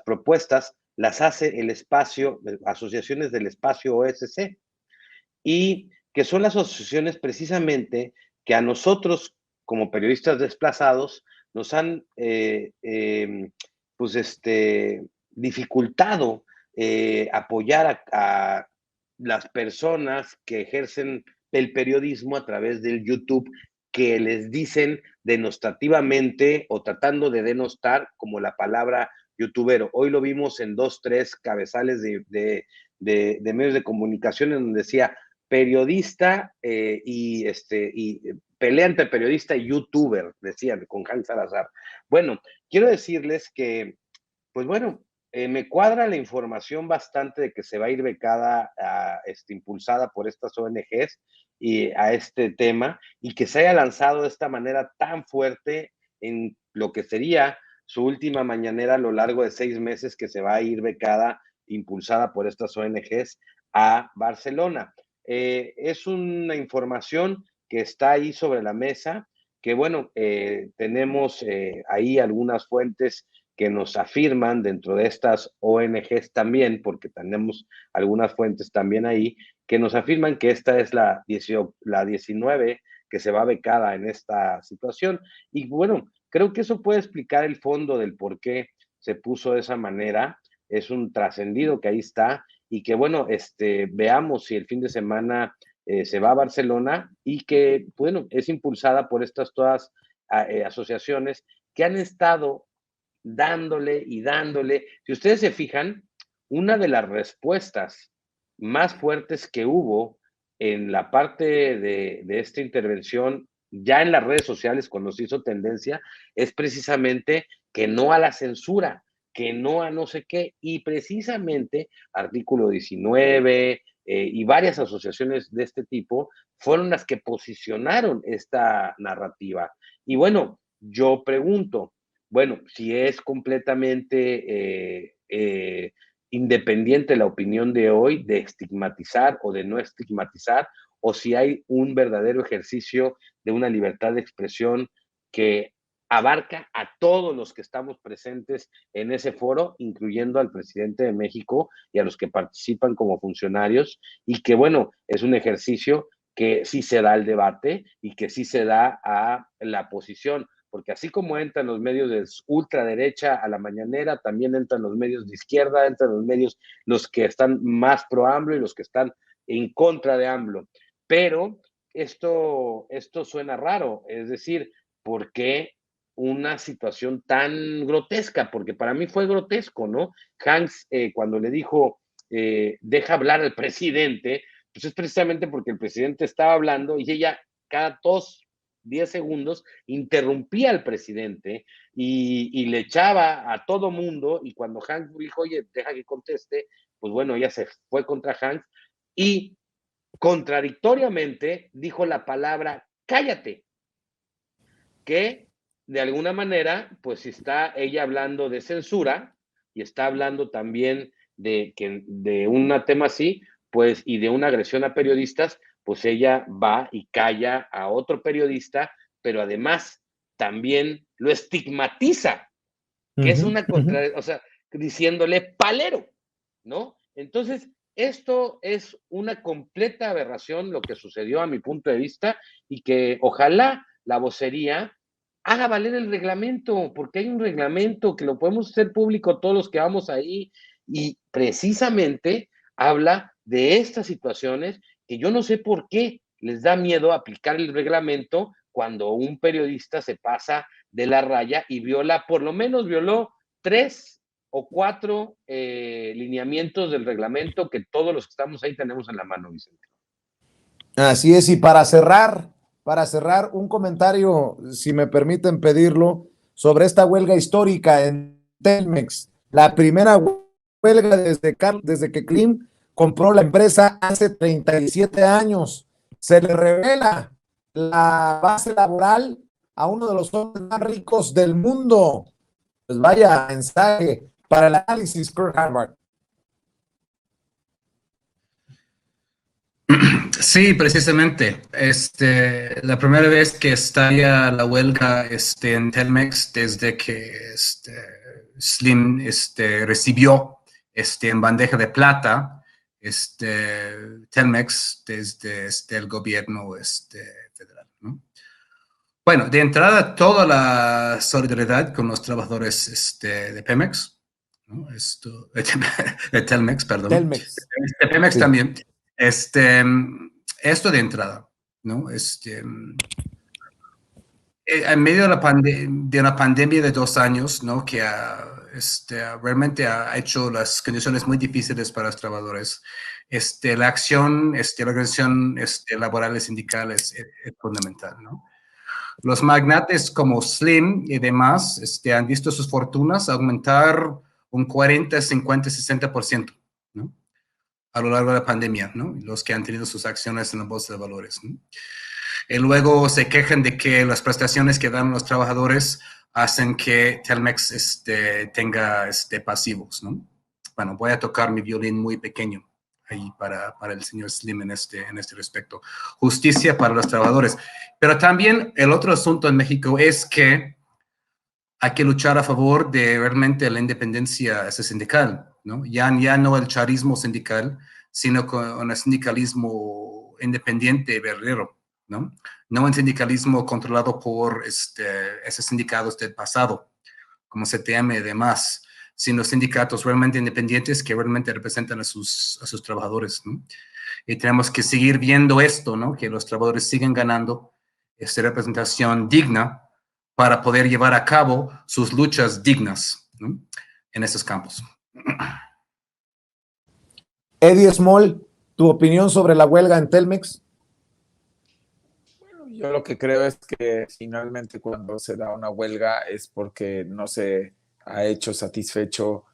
propuestas las hace el espacio, asociaciones del espacio OSC, y que son las asociaciones precisamente que a nosotros, como periodistas desplazados, nos han dificultado apoyar a las personas que ejercen el periodismo a través del YouTube, que les dicen denostativamente o tratando de denostar como la palabra youtubero. Hoy lo vimos en 2, 3 cabezales de medios de comunicación en donde decía periodista y pelea entre periodista y youtuber, decían, con Hans Salazar. Bueno, quiero decirles que, pues bueno, me cuadra la información bastante de que se va a ir becada, impulsada por estas ONGs y a este tema, y que se haya lanzado de esta manera tan fuerte en lo que sería su última mañanera a lo largo de 6 meses, que se va a ir becada, impulsada por estas ONGs a Barcelona. Es una información que está ahí sobre la mesa, que bueno, tenemos ahí algunas fuentes que nos afirman dentro de estas ONGs también, porque tenemos algunas fuentes también ahí, que nos afirman que esta es la 19 que se va becada en esta situación. Y bueno, creo que eso puede explicar el fondo del por qué se puso de esa manera. Es un trascendido que ahí está, y que bueno, veamos si el fin de semana se va a Barcelona, y que bueno, es impulsada por estas todas asociaciones que han estado dándole y dándole. Si ustedes se fijan, una de las respuestas más fuertes que hubo en la parte de esta intervención, ya en las redes sociales, cuando se hizo tendencia, es precisamente que no a la censura, que no a no sé qué, y precisamente Artículo 19 y varias asociaciones de este tipo fueron las que posicionaron esta narrativa. Y bueno, yo pregunto, bueno, si es completamente independiente la opinión de hoy de estigmatizar o de no estigmatizar, o si hay un verdadero ejercicio de una libertad de expresión que abarca a todos los que estamos presentes en ese foro, incluyendo al presidente de México y a los que participan como funcionarios, y que bueno, es un ejercicio que sí se da al debate y que sí se da a la posición, porque así como entran los medios de ultraderecha a la mañanera, también entran los medios de izquierda, entran los medios, los que están más pro AMLO y los que están en contra de AMLO. Pero esto suena raro, es decir, ¿por qué una situación tan grotesca? Porque para mí fue grotesco, ¿no? Hans, cuando le dijo, deja hablar al presidente, pues es precisamente porque el presidente estaba hablando y ella cada 10 segundos interrumpía al presidente y le echaba a todo mundo, y cuando Hank dijo, oye, deja que conteste, pues bueno, ella se fue contra Hank y contradictoriamente dijo la palabra cállate, que de alguna manera, pues está ella hablando de censura y está hablando también de un tema así, pues, y de una agresión a periodistas, pues ella va y calla a otro periodista, pero además también lo estigmatiza, que es una o sea, diciéndole palero, ¿no? Entonces, esto es una completa aberración lo que sucedió a mi punto de vista y que ojalá la vocería haga valer el reglamento, porque hay un reglamento que lo podemos hacer público todos los que vamos ahí y precisamente habla de estas situaciones que yo no sé por qué les da miedo aplicar el reglamento cuando un periodista se pasa de la raya y viola, por lo menos violó 3 o 4 lineamientos del reglamento que todos los que estamos ahí tenemos en la mano, Vicente. Así es, y para cerrar, un comentario, si me permiten pedirlo, sobre esta huelga histórica en Telmex, la primera huelga desde que Klim compró la empresa hace 37 años. Se le revela la base laboral a uno de los hombres más ricos del mundo. Pues vaya mensaje para el análisis, Kurt Harvard. Sí, precisamente. La primera vez que estalla la huelga en Telmex desde que Slim recibió en bandeja de plata Telmex desde el gobierno federal, ¿no? Bueno, de entrada, toda la solidaridad con los trabajadores de Pemex, ¿no? De Telmex, perdón. Telmex. De Pemex Sí. también. Esto de entrada, ¿no? En medio de una pandemia de 2 años, ¿no? Que realmente ha hecho las condiciones muy difíciles para los trabajadores. La acción, la organización laboral y sindical es fundamental, ¿no? Los magnates como Slim y demás han visto sus fortunas aumentar un 40, 50, 60%, ¿no? A lo largo de la pandemia, ¿no? Los que han tenido sus acciones en la bolsa de valores, ¿no? Y luego se quejan de que las prestaciones que dan los trabajadores hacen que Telmex tenga pasivos, ¿no? Bueno, voy a tocar mi violín muy pequeño ahí para el señor Slim en este respecto. Justicia para los trabajadores. Pero también el otro asunto en México es que hay que luchar a favor de realmente la independencia sindical, ¿no? Ya no el charismo sindical, sino con el sindicalismo independiente verdadero, ¿no? No un sindicalismo controlado por esos sindicatos del pasado, como CTM y demás, sino sindicatos realmente independientes que realmente representan a sus trabajadores, ¿no? Y tenemos que seguir viendo esto, ¿no? Que los trabajadores siguen ganando esta representación digna para poder llevar a cabo sus luchas dignas, ¿no? En estos campos. Eddie Small, ¿tu opinión sobre la huelga en Telmex? Bueno, yo lo que creo es que finalmente cuando se da una huelga es porque no se ha hecho satisfecho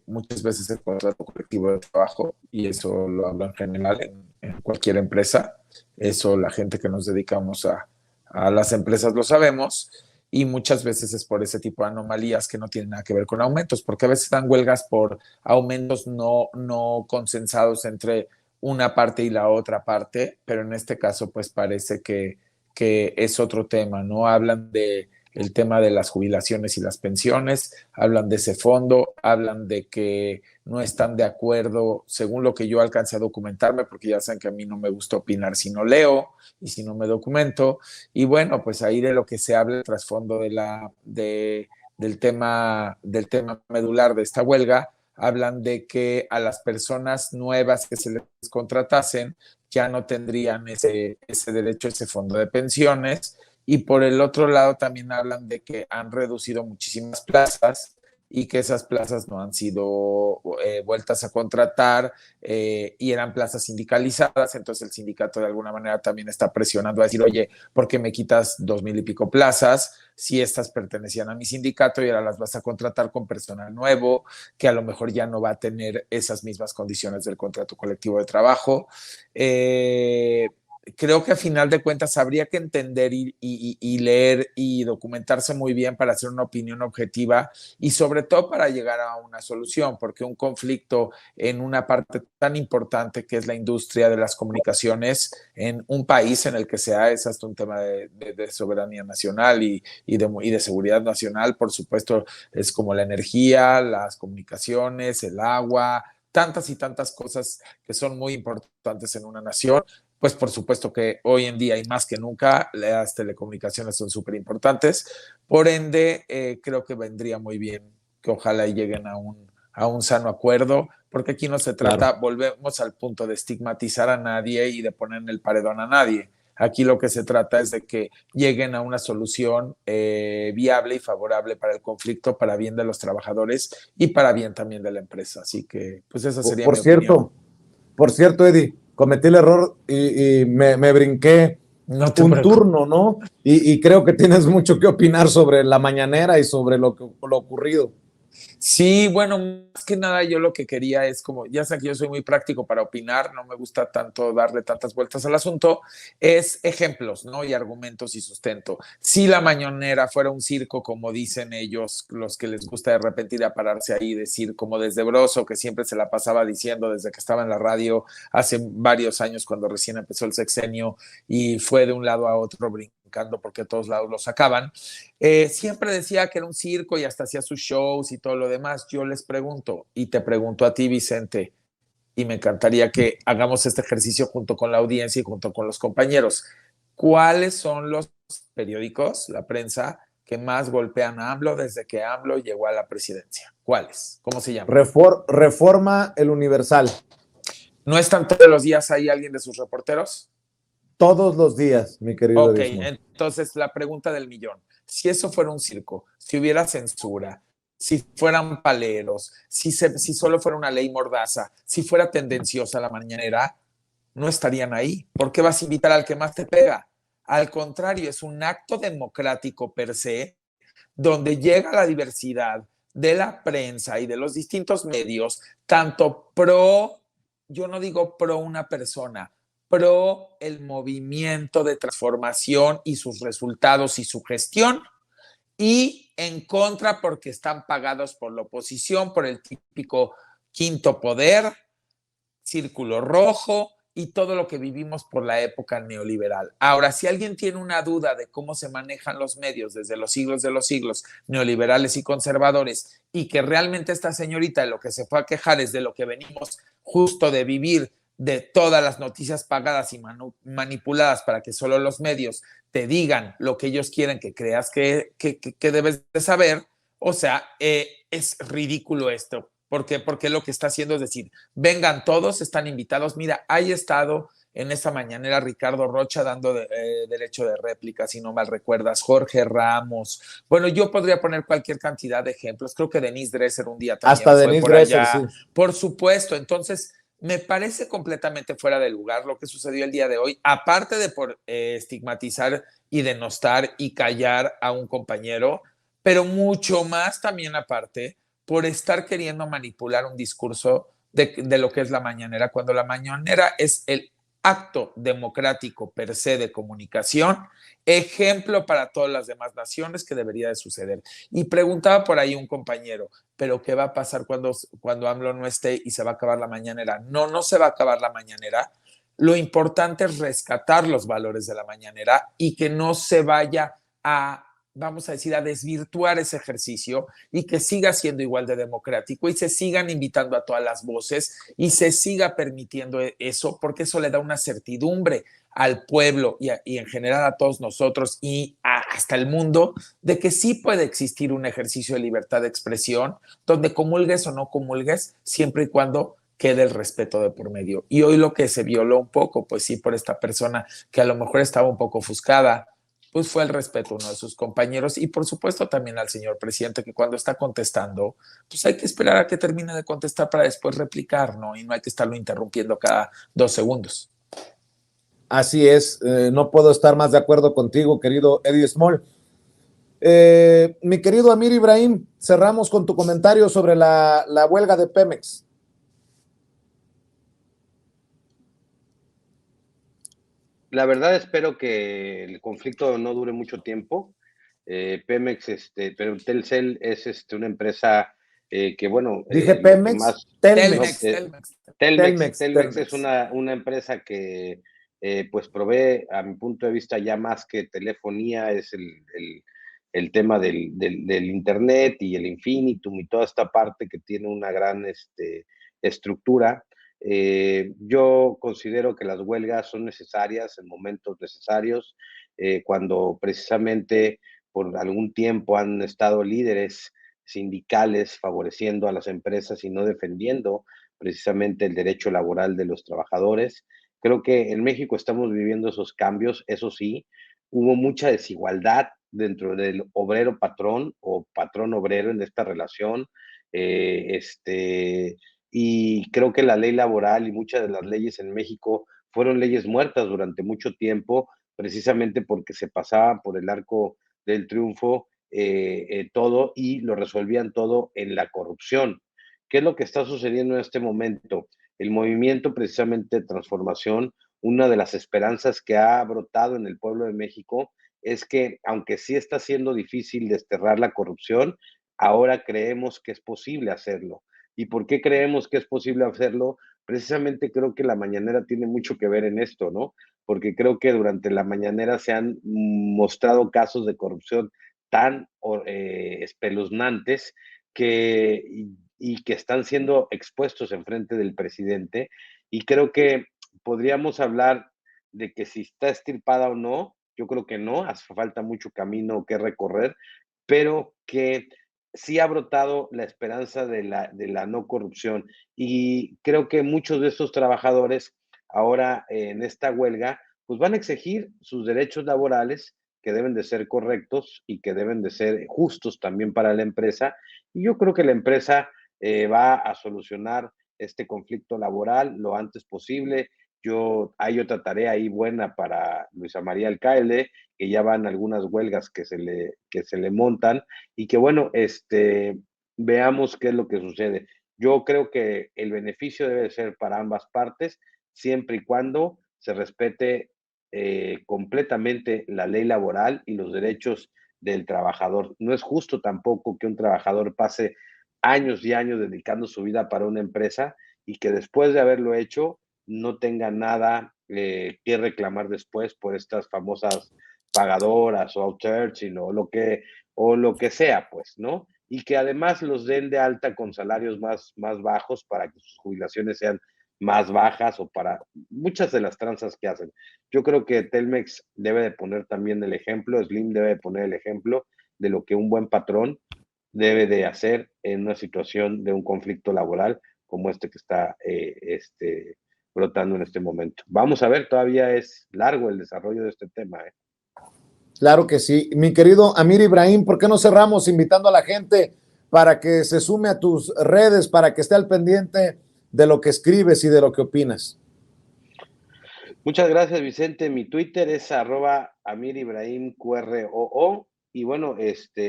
muchas veces el contrato colectivo de trabajo, y eso lo hablo en general en cualquier empresa. Eso la gente que nos dedicamos a las empresas lo sabemos, y muchas veces es por ese tipo de anomalías que no tienen nada que ver con aumentos, porque a veces dan huelgas por aumentos no consensados entre una parte y la otra parte, pero en este caso pues parece que es otro tema, ¿no? Hablan de el tema de las jubilaciones y las pensiones, hablan de ese fondo, hablan de que no están de acuerdo, según lo que yo alcancé a documentarme, porque ya saben que a mí no me gusta opinar si no leo y si no me documento, y bueno, pues ahí de lo que se habla, el trasfondo del tema medular de esta huelga, hablan de que a las personas nuevas que se les contratasen ya no tendrían ese derecho a ese fondo de pensiones. Y por el otro lado también hablan de que han reducido muchísimas plazas y que esas plazas no han sido vueltas a contratar y eran plazas sindicalizadas. Entonces el sindicato de alguna manera también está presionando a decir, oye, ¿por qué me quitas 2,000 y pico plazas si estas pertenecían a mi sindicato y ahora las vas a contratar con personal nuevo que a lo mejor ya no va a tener esas mismas condiciones del contrato colectivo de trabajo? creo que a final de cuentas habría que entender y leer y documentarse muy bien para hacer una opinión objetiva y sobre todo para llegar a una solución, porque un conflicto en una parte tan importante que es la industria de las comunicaciones en un país en el que sea es hasta un tema de soberanía nacional y de seguridad nacional, por supuesto, es como la energía, las comunicaciones, el agua, tantas y tantas cosas que son muy importantes en una nación. Pues por supuesto que hoy en día y más que nunca las telecomunicaciones son súper importantes. Por ende, creo que vendría muy bien que ojalá lleguen a un sano acuerdo, porque aquí no se trata, Claro. volvemos al punto de estigmatizar a nadie y de poner en el paredón a nadie. Aquí lo que se trata es de que lleguen a una solución viable y favorable para el conflicto, para bien de los trabajadores y para bien también de la empresa. Así que, pues esa sería Por mi opinión. cierto, por cierto, Eddie, cometí el error y me brinqué No te un preocupes. turno, ¿no? Y creo que tienes mucho que opinar sobre la mañanera y sobre lo ocurrido. Sí, bueno, más que nada yo lo que quería es como, ya sé que yo soy muy práctico para opinar, no me gusta tanto darle tantas vueltas al asunto, es ejemplos, ¿no? Y argumentos y sustento. Si la mañanera fuera un circo, como dicen ellos, los que les gusta de repente ir a pararse ahí y decir, como desde Broso, que siempre se la pasaba diciendo desde que estaba en la radio hace varios años cuando recién empezó el sexenio y fue de un lado a otro brincando porque a todos lados lo sacaban. Siempre decía que era un circo y hasta hacía sus shows y todo lo demás. Yo les pregunto, y te pregunto a ti, Vicente, y me encantaría que hagamos este ejercicio junto con la audiencia y junto con los compañeros. ¿Cuáles son los periódicos, la prensa, que más golpean a AMLO desde que AMLO llegó a la presidencia? ¿Cuáles? ¿Cómo se llaman? Reforma El Universal, ¿No están todos los días ahí alguien de sus reporteros? todos los días, mi querido Ok, Edismo. entonces la pregunta del millón. Si eso fuera un circo, si hubiera censura, si fueran paleros, si solo fuera una ley mordaza, si fuera tendenciosa la mañanera, no estarían ahí. ¿Por qué vas a invitar al que más te pega? Al contrario, es un acto democrático per se, donde llega la diversidad de la prensa y de los distintos medios, tanto pro, yo no digo pro una persona, pro el movimiento de transformación y sus resultados y su gestión, y en contra porque están pagados por la oposición, por el típico quinto poder, círculo rojo y todo lo que vivimos por la época neoliberal. Ahora, si alguien tiene una duda de cómo se manejan los medios desde los siglos de los siglos, neoliberales y conservadores, y que realmente esta señorita de lo que se fue a quejar es de lo que venimos justo de vivir, de todas las noticias pagadas y manipuladas para que solo los medios te digan lo que ellos quieren que creas que debes de saber, o sea, es ridículo esto. ¿Por qué? Porque lo que está haciendo es decir, vengan todos, están invitados. Mira, hay estado en esa mañanera Ricardo Rocha dando derecho de réplica, si no mal recuerdas, Jorge Ramos. Bueno, yo podría poner cualquier cantidad de ejemplos. Creo que Denise Dresser un día también Hasta fue Denise por Dresser, allá. sí. Por supuesto, entonces me parece completamente fuera de lugar lo que sucedió el día de hoy, aparte de por estigmatizar y denostar y callar a un compañero, pero mucho más también aparte por estar queriendo manipular un discurso de lo que es la mañanera, cuando la mañanera es el acto democrático per se de comunicación, ejemplo para todas las demás naciones que debería de suceder. Y preguntaba por ahí un compañero, ¿pero qué va a pasar cuando AMLO no esté y se va a acabar la mañanera? No, no se va a acabar la mañanera. Lo importante es rescatar los valores de la mañanera y que no se vaya a, vamos a decir, a desvirtuar ese ejercicio y que siga siendo igual de democrático y se sigan invitando a todas las voces y se siga permitiendo eso, porque eso le da una certidumbre al pueblo y en general a todos nosotros y hasta el mundo de que sí puede existir un ejercicio de libertad de expresión donde comulgues o no comulgues, siempre y cuando quede el respeto de por medio. Y hoy lo que se violó un poco, pues sí, por esta persona que a lo mejor estaba un poco ofuscada, pues fue el respeto a uno de sus compañeros y por supuesto también al señor presidente que cuando está contestando, pues hay que esperar a que termine de contestar para después replicar, ¿no? Y no hay que estarlo interrumpiendo cada 2 segundos. Así es, no puedo estar más de acuerdo contigo, querido Eddie Small. Mi querido Amir Ibrahim, cerramos con tu comentario sobre la huelga de Pemex. la verdad espero que el conflicto no dure mucho tiempo. Pemex, pero Telcel es una empresa que, bueno, Dije lo que Pemex, más... No, Telmex. Telmex es Telmex. una empresa que pues provee, a mi punto de vista, ya más que telefonía, es el tema del Internet y el Infinitum y toda esta parte que tiene una gran estructura. Yo considero que las huelgas son necesarias en momentos necesarios, cuando precisamente por algún tiempo han estado líderes sindicales favoreciendo a las empresas y no defendiendo precisamente el derecho laboral de los trabajadores. Creo que en México estamos viviendo esos cambios, eso sí, hubo mucha desigualdad dentro del obrero patrón o patrón obrero en esta relación. eh, este, y creo que la ley laboral y muchas de las leyes en México fueron leyes muertas durante mucho tiempo, precisamente porque se pasaba por el arco del triunfo todo y lo resolvían todo en la corrupción. ¿Qué es lo que está sucediendo en este momento? El movimiento precisamente de transformación, una de las esperanzas que ha brotado en el pueblo de México es que, aunque sí está siendo difícil desterrar la corrupción, ahora creemos que es posible hacerlo. ¿Y por qué creemos que es posible hacerlo? Precisamente creo que la mañanera tiene mucho que ver en esto, ¿no? Porque creo que durante la mañanera se han mostrado casos de corrupción tan espeluznantes y que están siendo expuestos en frente del presidente. Y creo que podríamos hablar de que si está estirpada o no, yo creo que no, hace falta mucho camino que recorrer, pero que sí ha brotado la esperanza de la no corrupción. Y creo que muchos de estos trabajadores ahora en esta huelga, pues van a exigir sus derechos laborales que deben de ser correctos y que deben de ser justos también para la empresa. Y yo creo que la empresa va a solucionar este conflicto laboral lo antes posible. Hay otra tarea ahí buena para Luisa María Alcalde, que ya van algunas huelgas que se le montan y que bueno, veamos qué es lo que sucede. Yo creo que el beneficio debe ser para ambas partes, siempre y cuando se respete completamente la ley laboral y los derechos del trabajador. No es justo tampoco que un trabajador pase años y años dedicando su vida para una empresa y que después de haberlo hecho no tenga nada que reclamar después por estas famosas pagadoras o outsourcing o lo que sea, pues, ¿no? Y que además los den de alta con salarios más bajos para que sus jubilaciones sean más bajas o para muchas de las tranzas que hacen. Yo creo que Telmex debe de poner también el ejemplo, Slim debe de poner el ejemplo de lo que un buen patrón debe de hacer en una situación de un conflicto laboral como este que está brotando en este momento. Vamos a ver, todavía es largo el desarrollo de este tema. Claro que sí. Mi querido Amir Ibrahim, ¿por qué no cerramos invitando a la gente para que se sume a tus redes, para que esté al pendiente de lo que escribes y de lo que opinas? Muchas gracias, Vicente. Mi Twitter es @AmirIbrahimQROO. Y bueno,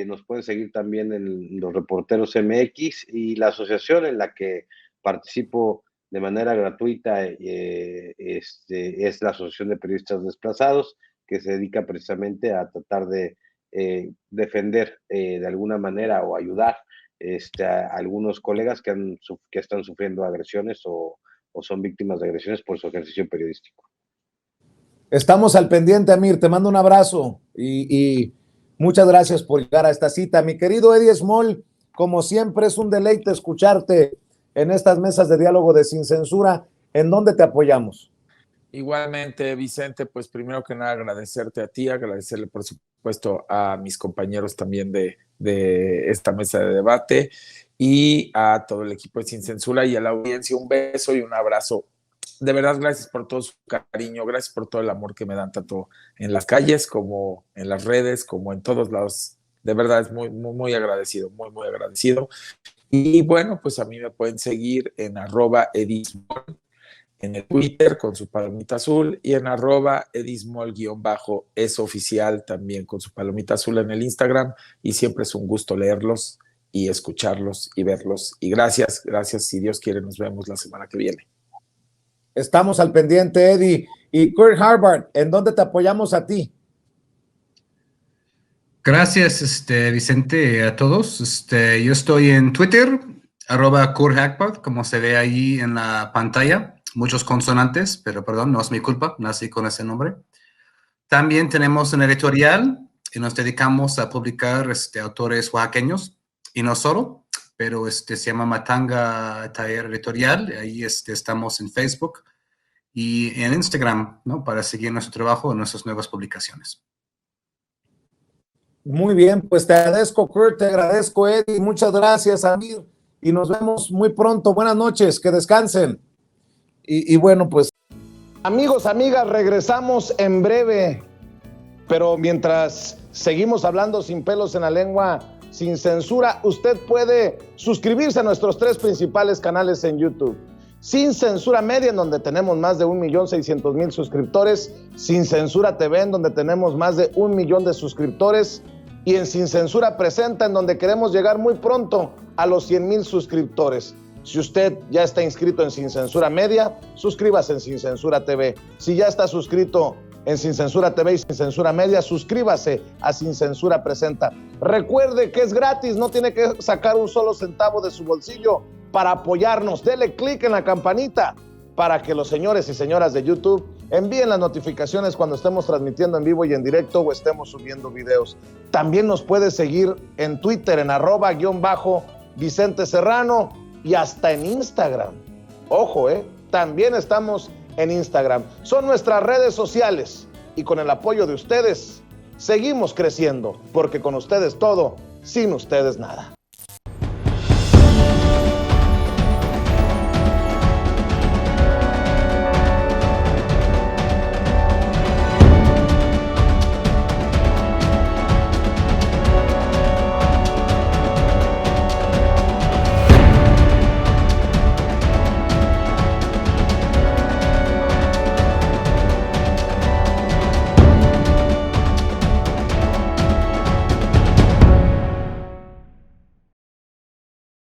nos pueden seguir también en los Reporteros MX y la asociación en la que participo de manera gratuita es la Asociación de Periodistas Desplazados, que se dedica precisamente a tratar de defender de alguna manera o ayudar a algunos colegas que están sufriendo agresiones o son víctimas de agresiones por su ejercicio periodístico. Estamos al pendiente, Amir. Te mando un abrazo y muchas gracias por llegar a esta cita. Mi querido Eddie Small, como siempre, es un deleite escucharte en estas mesas de diálogo de Sin Censura. ¿En dónde te apoyamos? Igualmente, Vicente, pues primero que nada agradecerte a ti, agradecerle por supuesto a mis compañeros también de esta mesa de debate y a todo el equipo de Sin Censura y a la audiencia un beso y un abrazo. De verdad, gracias por todo su cariño, gracias por todo el amor que me dan tanto en las calles como en las redes, como en todos lados. De verdad es muy, muy, muy agradecido, muy, muy agradecido. Y bueno, pues a mí me pueden seguir en @edismol en el Twitter con su palomita azul y en @edismol_es oficial también con su palomita azul en el Instagram. Y siempre es un gusto leerlos y escucharlos y verlos. Y gracias, si Dios quiere, nos vemos la semana que viene. Estamos al pendiente, Eddie. Y Kurt Harvard, ¿en dónde te apoyamos a ti? Gracias, Vicente, a todos. Yo estoy en Twitter, @KurtHarvard, como se ve ahí en la pantalla. Muchos consonantes, pero perdón, no es mi culpa, nací con ese nombre. También tenemos un editorial y nos dedicamos a publicar autores oaxaqueños, y no solo, pero se llama Matanga Taller Editorial. Ahí estamos en Facebook y en Instagram, ¿no? Para seguir nuestro trabajo en nuestras nuevas publicaciones. Muy bien, pues te agradezco, Kurt, te agradezco, Eddie, muchas gracias, Amir, y nos vemos muy pronto. Buenas noches, que descansen. Y bueno, pues. Amigos, amigas, regresamos en breve, pero mientras seguimos hablando sin pelos en la lengua, sin censura, usted puede suscribirse a nuestros 3 principales canales en YouTube. Sin Censura Media, en donde tenemos más de 1.600.000 suscriptores, Sin Censura TV, en donde tenemos más de 1 millón de suscriptores, y en Sin Censura Presenta, en donde queremos llegar muy pronto a los 100,000 suscriptores. Si usted ya está inscrito en Sin Censura Media, suscríbase en Sin Censura TV. Si ya está suscrito en Sin Censura TV y Sin Censura Media, suscríbase a Sin Censura Presenta. Recuerde que es gratis, no tiene que sacar un solo centavo de su bolsillo para apoyarnos. Dele clic en la campanita para que los señores y señoras de YouTube envíen las notificaciones cuando estemos transmitiendo en vivo y en directo o estemos subiendo videos. También nos puede seguir en Twitter en @Vicente Serrano y hasta en Instagram. Ojo, también estamos en Instagram. Son nuestras redes sociales y con el apoyo de ustedes seguimos creciendo, porque con ustedes todo, sin ustedes nada.